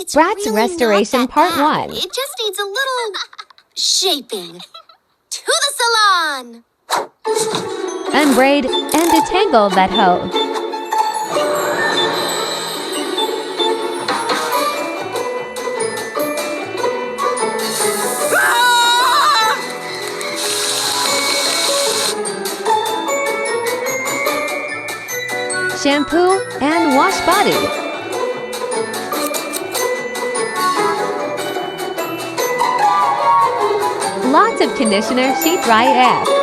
It's Bratz really Restoration not that Part bad. 1. It just needs a little shaping. To the salon! Unbraid and detangle that hoe. Shampoo and wash body. Lots of conditioner, sheet dry AF.